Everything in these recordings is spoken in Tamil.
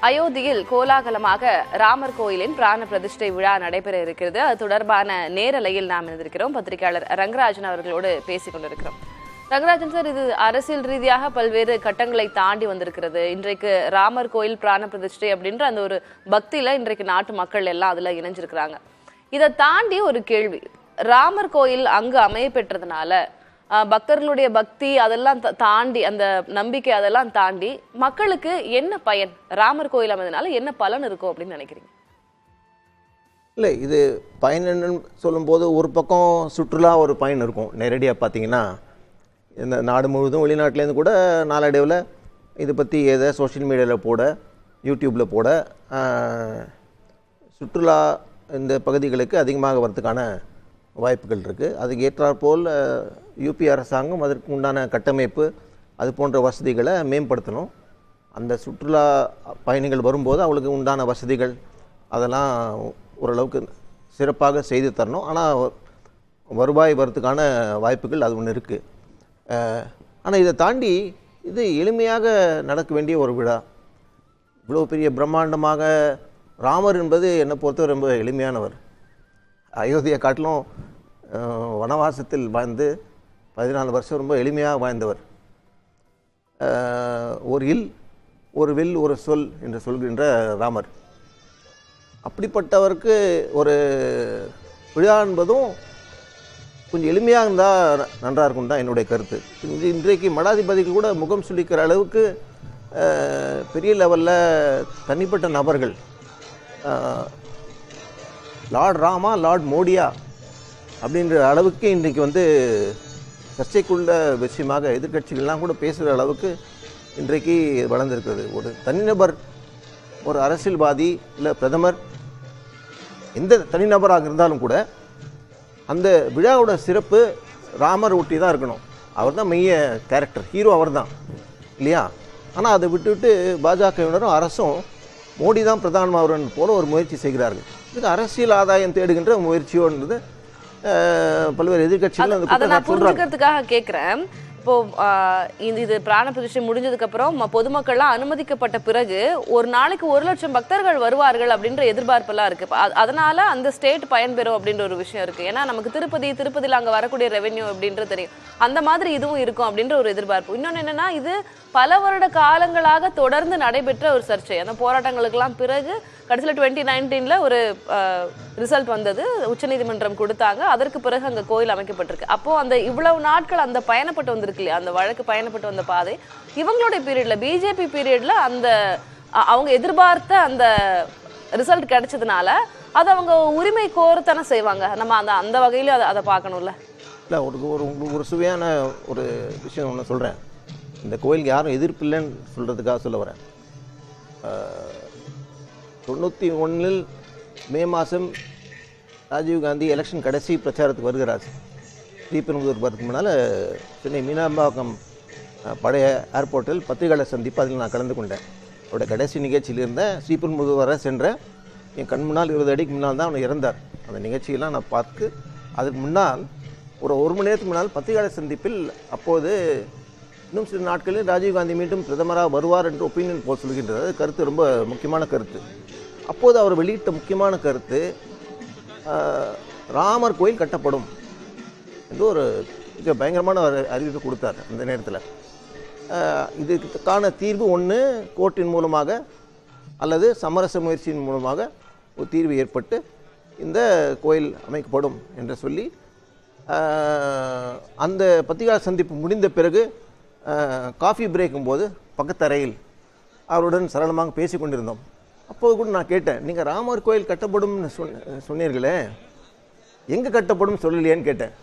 அயோத்தியில் கோலாகலமாக ராமர் கோயிலின் பிராண பிரதிஷ்டை விழா நடைபெற இருக்கிறது. அது தொடர்பான நேரலையில் நாம் இருந்திருக்கிறோம். பத்திரிகையாளர் ரங்கராஜன் அவர்களோடு பேசிக் கொண்டிருக்கிறோம். ரங்கராஜன் சார், இது அரசியல் ரீதியாக பல்வேறு கட்டங்களை தாண்டி வந்திருக்கிறது. இன்றைக்கு ராமர் கோயில் பிராண பிரதிஷ்டை அப்படின்ற அந்த ஒரு பக்தியில இன்றைக்கு நாட்டு மக்கள் எல்லாம் அதுல இணைஞ்சிருக்கிறாங்க. இதை தாண்டி ஒரு கேள்வி, ராமர் கோயில் அங்கு அமைய பெற்றதுனால பக்தர்களுடைய பக்தி அதெல்லாம் தாண்டி, அந்த நம்பிக்கை அதெல்லாம் தாண்டி மக்களுக்கு என்ன பயன், ராமர் கோயில் அமைந்ததுனால என்ன பலன் இருக்கும் அப்படின்னு நினைக்கிறீங்க? இல்லை, இது பயன் என்னன்னு சொல்லும்போது ஒரு பக்கம் சுற்றுலா ஒரு பயன் இருக்கும். நேரடியாக பார்த்தீங்கன்னா இந்த நாடு முழுவதும் வெளிநாட்டிலேருந்து கூட நாளடைவில் இதை பற்றி எதை சோஷியல் மீடியாவில் போட, யூடியூப்பில் போட, சுற்றுலா இந்த பகுதிகளுக்கு அதிகமாக வரதுக்கான வாய்ப்புகள் இருக்குது. அதுக்கு ஏற்றாற்போல் யூபி அரசாங்கம் அதற்கு உண்டான கட்டமைப்பு அது போன்ற வசதிகளை மேம்படுத்தணும். அந்த சுற்றுலா பயணிகள் வரும்போது அவங்களுக்கு உண்டான வசதிகள் அதெல்லாம் ஓரளவுக்கு சிறப்பாக செய்து தரணும். ஆனால் வருவாய் வரத்துக்கான வாய்ப்புகள் அது ஒன்று இருக்குது. ஆனால் இதை தாண்டி இது எளிமையாக நடக்க வேண்டிய ஒரு விழா. இவ்வளோ பெரிய பிரம்மாண்டமாக ராமர் என்பது என்னை பொறுத்தவரை ரொம்ப எளிமையானவர். அயோத்தியை காட்டிலும் வனவாசத்தில் வாழ்ந்து 14 வருஷம் ரொம்ப எளிமையாக வாழ்ந்தவர். ஒரு இல், ஒரு வில், ஒரு சொல் என்று சொல்கின்ற ராமர். அப்படிப்பட்டவருக்கு ஒரு விழா என்பதும் கொஞ்சம் எளிமையாக இருந்தால் நன்றாக இருக்கும் தான் என்னுடைய கருத்து. இன்றைக்கு மடாதிபதிகள் கூட முகம் சுளிக்கிற அளவுக்கு பெரிய லெவலில் தனிப்பட்ட நபர்கள், லார்ட் ராமா, லார்ட் மோடியா அப்படின்ற அளவுக்கு இன்றைக்கு சர்ச்சைக்குள்ள விஷயமாக எதிர்கட்சிகள்லாம் கூட பேசுகிற அளவுக்கு இன்றைக்கு வளர்ந்துருக்கிறது. ஒரு தனிநபர், ஒரு அரசியல்வாதி இல்லை பிரதமர், எந்த தனிநபராக இருந்தாலும் கூட அந்த விழாவோட சிறப்பு ராமர் ஒட்டி தான் இருக்கணும். அவர் தான் மெய்ய கேரக்டர், ஹீரோ அவர் தான் இல்லையா? ஆனால் அதை விட்டுவிட்டு பாஜகவினரும் அரசும் மோடி தான் பிரதானமானவன் போல ஒரு முயற்சி செய்கிறார்கள். இது அரசியல் ஆதாயம் தேடுகின்ற முயற்சியோன்றது பல்வேறு எதிர்கட்சிகள் அதை நான் புரிஞ்சுக்கிறதுக்காக கேட்குறேன். இப்போ இது பிராண பிரதிஷ்டை முடிஞ்சதுக்கு அப்புறம் பொதுமக்கள்லாம் அனுமதிக்கப்பட்ட பிறகு ஒரு நாளைக்கு 1 லட்சம் பக்தர்கள் வருவார்கள் அப்படின்ற எதிர்பார்ப்பெல்லாம் இருக்கு. அதனால அந்த ஸ்டேட் பயன்பெறும் அப்படின்ற ஒரு விஷயம் இருக்கு. ஏன்னா நமக்கு திருப்பதியில் அங்க வரக்கூடிய ரெவென்யூ அப்படின்றது தெரியும். அந்த மாதிரி இதுவும் இருக்கும் அப்படின்ற ஒரு எதிர்பார்ப்பு. இன்னொன்று என்னன்னா, இது பல வருட காலங்களாக தொடர்ந்து நடைபெற்ற ஒரு சர்ச்சை. அந்த போராட்டங்களுக்கெல்லாம் பிறகு கடைசியில் 2019 ஒரு ரிசல்ட் வந்தது, உச்சநீதிமன்றம் கொடுத்தாங்க. அதற்கு பிறகு அங்கே கோயில் அமைக்கப்பட்டிருக்கு. அப்போ அந்த இவ்வளவு நாட்கள் அந்த பயணப்பட்டு வந்திருக்கு இல்லையா, அந்த வழக்கு பயணப்பட்டு வந்த பாதை இவங்களுடைய பீரியட்ல, பிஜேபி பீரியட்ல அந்த அவங்க எதிர்பார்த்த அந்த ரிசல்ட் கிடைச்சதுனால அது அவங்க உரிமை கோரத்தானே செய்வாங்க. நம்ம அந்த வகையில அதை பார்க்கணும்ல. இல்லை, ஒரு சுவையான ஒரு விஷயம் ஒன்று சொல்கிறேன். இந்த கோயிலுக்கு யாரும் எதிர்ப்பு இல்லைன்னு சொல்கிறதுக்காக சொல்ல வரேன். 91 மே மாதம் ராஜீவ்காந்தி எலெக்ஷன் கடைசி பிரச்சாரத்துக்கு வருகிறார். ஸ்ரீபெரும்புதூர் வரதுக்கு முன்னால் சென்னை மீனாம்பாக்கம் பழைய ஏர்போர்ட்டில் பத்திரிகையாளர் சந்திப்பு, அதில் நான் கலந்து கொண்டேன். அவருடைய கடைசி நிகழ்ச்சியில் இருந்தேன். ஸ்ரீபெரும்புதூர் வர சென்ற என் கண் முன்னால் 20 அடிக்கு முன்னால் தான் அவர் இறந்தார். அந்த நிகழ்ச்சியெல்லாம் நான் பார்த்து அதுக்கு முன்னால் ஒரு மணி நேரத்துக்கு முன்னால் பத்திரிகையாளர் சந்திப்பில் அப்போது இன்னும் சில நாட்களில் ராஜீவ்காந்தி மீண்டும் பிரதமராக வருவார் என்று ஒப்பீனியன் போல் சொல்கின்றது. அது கருத்து ரொம்ப முக்கியமான கருத்து. அப்போது அவர் வெளியிட்ட முக்கியமான கருத்து, ராமர் கோயில் கட்டப்படும் என்று ஒரு மிக பயங்கரமான அறிவிப்பு கொடுத்தார். அந்த நேரத்தில் இதுக்கான தீர்வு ஒன்று கோர்ட்டின் மூலமாக அல்லது சமரச முயற்சியின் மூலமாக ஒரு தீர்வு ஏற்பட்டு இந்த கோயில் அமைக்கப்படும் என்று சொல்லி அந்த பத்திரிகையாளர் சந்திப்பு முடிந்த பிறகு காஃபி பிரேக்கும் போது பக்கத்தரையில் அவருடன் சரளமாக பேசி கொண்டிருந்தோம். அப்போது கூட நான் கேட்டேன், நீங்கள் ராமர் கோயில் கட்டப்படும்னு சொன்னீர்களே, எங்கே கட்டப்படும் சொல்லலையேன்னு கேட்டேன்.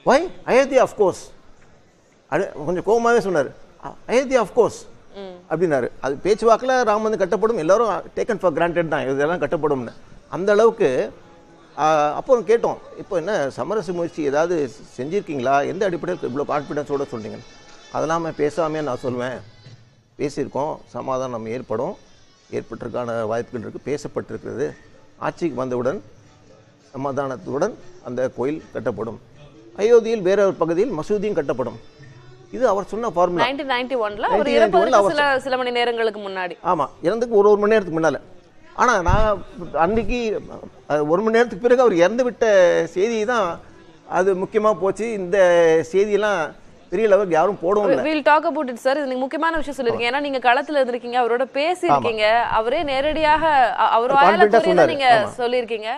வை அயோத்தி ஆஃப்கோர்ஸ், கொஞ்சம் கோபமாகவே சொன்னார். அயோத்தி ஆஃப்கோர்ஸ் அப்படின்னாரு. அது பேச்சுவாக்கில் ராம் கட்டப்படும், எல்லோரும் டேக்கன் ஃபார் கிராண்டட் தான், இதெல்லாம் கட்டப்படும்னு. அந்த அளவுக்கு அப்புறம் கேட்டோம், இப்போ என்ன சமரச முயற்சி ஏதாவது செஞ்சுருக்கீங்களா, எந்த அடிப்படையில் இவ்வளோ கான்ஃபிடென்ஸோடு சொல்கிறீங்க? அதெல்லாம் பேசாமே நான் சொல்லுவேன், பேசியிருக்கோம், சமாதானம் ஏற்பட்டிருக்கான வாய்ப்புகள் இருக்குது, பேசப்பட்டிருக்கிறது. ஆட்சிக்கு வந்தவுடன் சமாதானத்துடன் அந்த கோயில் கட்டப்படும். அயோத்தியில் வேற ஒரு பகுதியில் மசூதியும் கட்டப்படும். இது அவர் சொன்ன ஃபார்முலா. 1991ல அவர் இறப்பதற்கு சில மணி நேரங்களுக்கு முன்னாடி. ஆமா, இறந்துக்கு ஒரு மணி நேரத்துக்கு முன்னால. ஆனா நான் அன்னைக்கு 1 மணி நேரத்துக்கு பிறகு அவர் இறந்து விட்ட செய்தி தான் அது முக்கியமா போச்சு. இந்த செய்தியெல்லாம் பெரிய லெவலுக்கு யாரும் போடவும் இல்லை. We'll talk about it sir. இது முக்கியமான விஷயம் சொல்லிருக்கீங்க. ஏன்னா நீங்க களத்துல இருந்திருக்கீங்க, அவரோட பேசி இருக்கீங்க, அவரே நேரடியாக அவர் வாயால நீங்க சொல்லிருக்கீங்க.